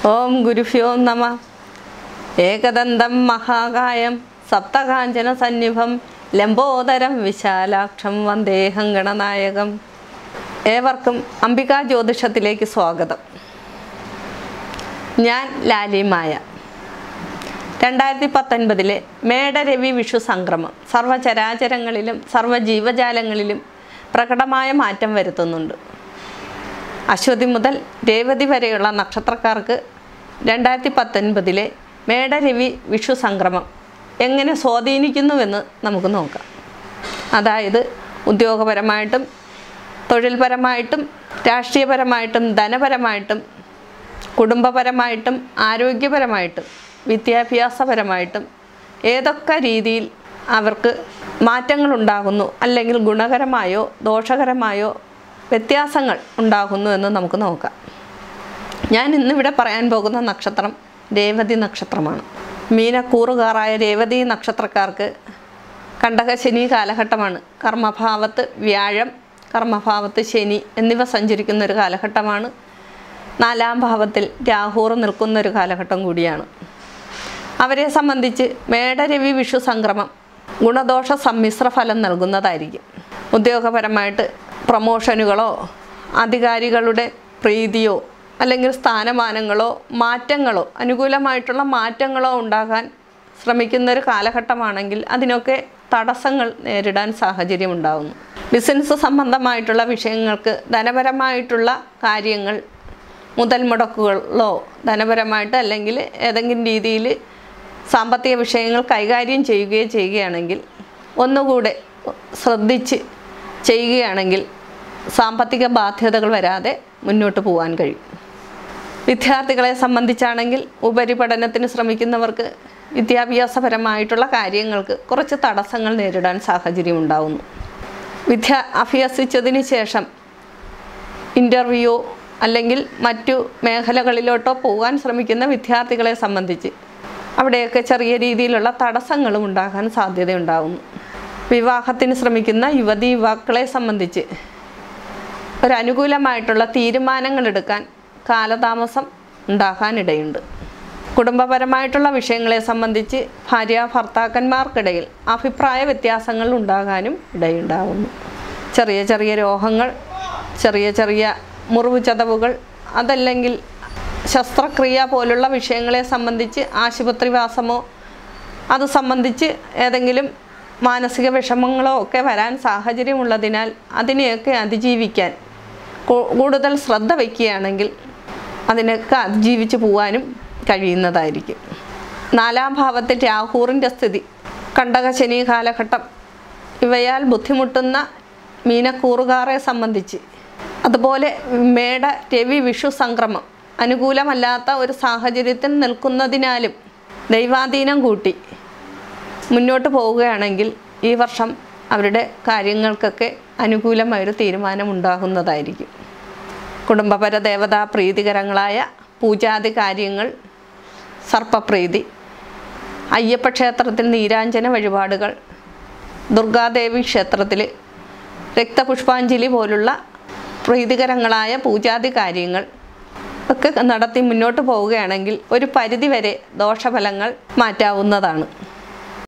ഓം ഗുരുഭ്യോ നമഃ. ഏകദന്തം മഹാകായം സപ്തകാഞ്ചന സന്നിഭം ലംബോദരം വിശാലാക്ഷം വന്ദേഹം ഗണനായകം. ഏവർക്കും അംബികാ ജ്യോതിഷത്തിലേക്ക് സ്വാഗതം. ഞാൻ ലാലിമായ. 2019 മേടരവി വിഷു സംക്രമം സർവചരാചരങ്ങളിലും സർവജീവജാലങ്ങളിലും പ്രകടമായ മാറ്റം വരുത്തുന്നുണ്ട്. അശ്വതി മുതൽ രേവതി വരെയുള്ള നക്ഷത്രക്കാർക്ക് 2019 മേടരവി വിഷു സംക്രമം എങ്ങനെ സ്വാധീനിക്കുന്നുവെന്ന് നമുക്ക് നോക്കാം. അതായത് ഉദ്യോഗപരമായിട്ടും തൊഴിൽപരമായിട്ടും രാഷ്ട്രീയപരമായിട്ടും ധനപരമായിട്ടും കുടുംബപരമായിട്ടും ആരോഗ്യപരമായിട്ടും വിദ്യാഭ്യാസപരമായിട്ടും ഏതൊക്കെ രീതിയിൽ അവർക്ക് മാറ്റങ്ങളുണ്ടാകുന്നു, അല്ലെങ്കിൽ ഗുണകരമായോ ദോഷകരമായോ വ്യത്യാസങ്ങൾ ഉണ്ടാകുന്നു എന്ന് നമുക്ക് നോക്കാം. ഞാൻ ഇന്നിവിടെ പറയാൻ പോകുന്ന നക്ഷത്രം രേവതി നക്ഷത്രമാണ്. മീനക്കൂറുകാരായ രേവതി നക്ഷത്രക്കാർക്ക് കണ്ടകശനി കാലഘട്ടമാണ്. കർമ്മഭാവത്ത് വ്യാഴം, കർമ്മഭാവത്ത് ശനി എന്നിവ സഞ്ചരിക്കുന്ന ഒരു കാലഘട്ടമാണ്. 4ാം ഭാവത്തിൽ രാഹുർ നിൽക്കുന്ന ഒരു കാലഘട്ടം കൂടിയാണ്. അവരെ സംബന്ധിച്ച് മേടരവി വിഷു സംക്രമം ഗുണദോഷ സമ്മിശ്ര ഫലം നൽകുന്നതായിരിക്കും. ഉദ്യോഗപരമായിട്ട് പ്രമോഷനുകളോ അധികാരികളുടെ പ്രീതിയോ അല്ലെങ്കിൽ സ്ഥാനമാനങ്ങളോ മാറ്റങ്ങളോ അനുകൂലമായിട്ടുള്ള മാറ്റങ്ങളോ ഉണ്ടാകാൻ ശ്രമിക്കുന്നൊരു കാലഘട്ടമാണെങ്കിൽ അതിനൊക്കെ തടസ്സങ്ങൾ നേരിടാൻ സാഹചര്യമുണ്ടാകുന്നു. ബിസിനസ് സംബന്ധമായിട്ടുള്ള വിഷയങ്ങൾക്ക് ധനപരമായിട്ടുള്ള കാര്യങ്ങൾ മുതൽ മുടക്കുകളോ ധനപരമായിട്ട് അല്ലെങ്കിൽ ഏതെങ്കിലും രീതിയിൽ സാമ്പത്തിക വിഷയങ്ങൾ കൈകാര്യം ചെയ്യുകയാണെങ്കിൽ ഒന്നുകൂടെ ശ്രദ്ധിച്ച് ചെയ്യുകയാണെങ്കിൽ സാമ്പത്തിക ബാധ്യതകൾ വരാതെ മുന്നോട്ട് പോകാൻ കഴിയും. വിദ്യാർത്ഥികളെ സംബന്ധിച്ചാണെങ്കിൽ ഉപരിപഠനത്തിന് ശ്രമിക്കുന്നവർക്ക് വിദ്യാഭ്യാസപരമായിട്ടുള്ള കാര്യങ്ങൾക്ക് കുറച്ച് തടസ്സങ്ങൾ നേരിടാൻ സാഹചര്യം ഉണ്ടാകുന്നു. അഭ്യസിച്ചതിന് ശേഷം ഇൻ്റർവ്യൂ അല്ലെങ്കിൽ മറ്റു മേഖലകളിലോട്ടോ പോകാൻ ശ്രമിക്കുന്ന വിദ്യാർത്ഥികളെ സംബന്ധിച്ച് അവിടെയൊക്കെ ചെറിയ രീതിയിലുള്ള തടസ്സങ്ങളും ഉണ്ടാകാൻ സാധ്യതയുണ്ടാകുന്നു. വിവാഹത്തിന് ശ്രമിക്കുന്ന യുവതീ-യുവാക്കളെ സംബന്ധിച്ച് ഒരനുകൂലമായിട്ടുള്ള തീരുമാനങ്ങൾ എടുക്കാൻ കാലതാമസം ഉണ്ടാകാനിടയുണ്ട്. കുടുംബപരമായിട്ടുള്ള വിഷയങ്ങളെ സംബന്ധിച്ച് ഭാര്യ-ഭർത്താക്കന്മാർക്കിടയിൽ അഭിപ്രായ വ്യത്യാസങ്ങൾ ഉണ്ടാകാനും ഇടയുണ്ടാകുന്നു. ചെറിയ ചെറിയ രോഗങ്ങൾ, ചെറിയ ചെറിയ മുറിവ് ചതവുകൾ, അതല്ലെങ്കിൽ ശസ്ത്രക്രിയ പോലുള്ള വിഷയങ്ങളെ സംബന്ധിച്ച് ആശുപത്രിവാസമോ അത് സംബന്ധിച്ച് ഏതെങ്കിലും മാനസിക വിഷമങ്ങളോ ഒക്കെ വരാൻ സാഹചര്യമുള്ളതിനാൽ അതിനെയൊക്കെ അതിജീവിക്കാൻ കൂടുതൽ ശ്രദ്ധ വയ്ക്കുകയാണെങ്കിൽ അതിനൊക്കെ അതിജീവിച്ച് പോകാനും കഴിയുന്നതായിരിക്കും. 4ാം ഭാവത്തിൽ രാഹുറിൻ്റെ സ്ഥിതി, കണ്ടകശനി കാലഘട്ടം ഇവയാൽ ബുദ്ധിമുട്ടുന്ന മീനക്കൂറുകാരെ സംബന്ധിച്ച്, അതുപോലെ മേട രവി വിഷു സംക്രമം അനുകൂലമല്ലാത്ത ഒരു സാഹചര്യത്തിൽ നിൽക്കുന്നതിനാലും ദൈവാധീനം കൂട്ടി മുന്നോട്ട് പോവുകയാണെങ്കിൽ ഈ വർഷം അവരുടെ കാര്യങ്ങൾക്കൊക്കെ അനുകൂലമായൊരു തീരുമാനമുണ്ടാകുന്നതായിരിക്കും. കുടുംബപര ദേവതാ പ്രീതികരങ്ങളായ പൂജാതി കാര്യങ്ങൾ, സർപ്പപ്രീതി, അയ്യപ്പ ക്ഷേത്രത്തിൽ നീരാഞ്ജന വഴിപാടുകൾ, ദുർഗാദേവി ക്ഷേത്രത്തിൽ രക്തപുഷ്പാഞ്ജലി പോലുള്ള പ്രീതികരങ്ങളായ പൂജാതി കാര്യങ്ങൾ ഒക്കെ നടത്തി മുന്നോട്ട് പോവുകയാണെങ്കിൽ ഒരു പരിധിവരെ ദോഷഫലങ്ങൾ മാറ്റാവുന്നതാണ്.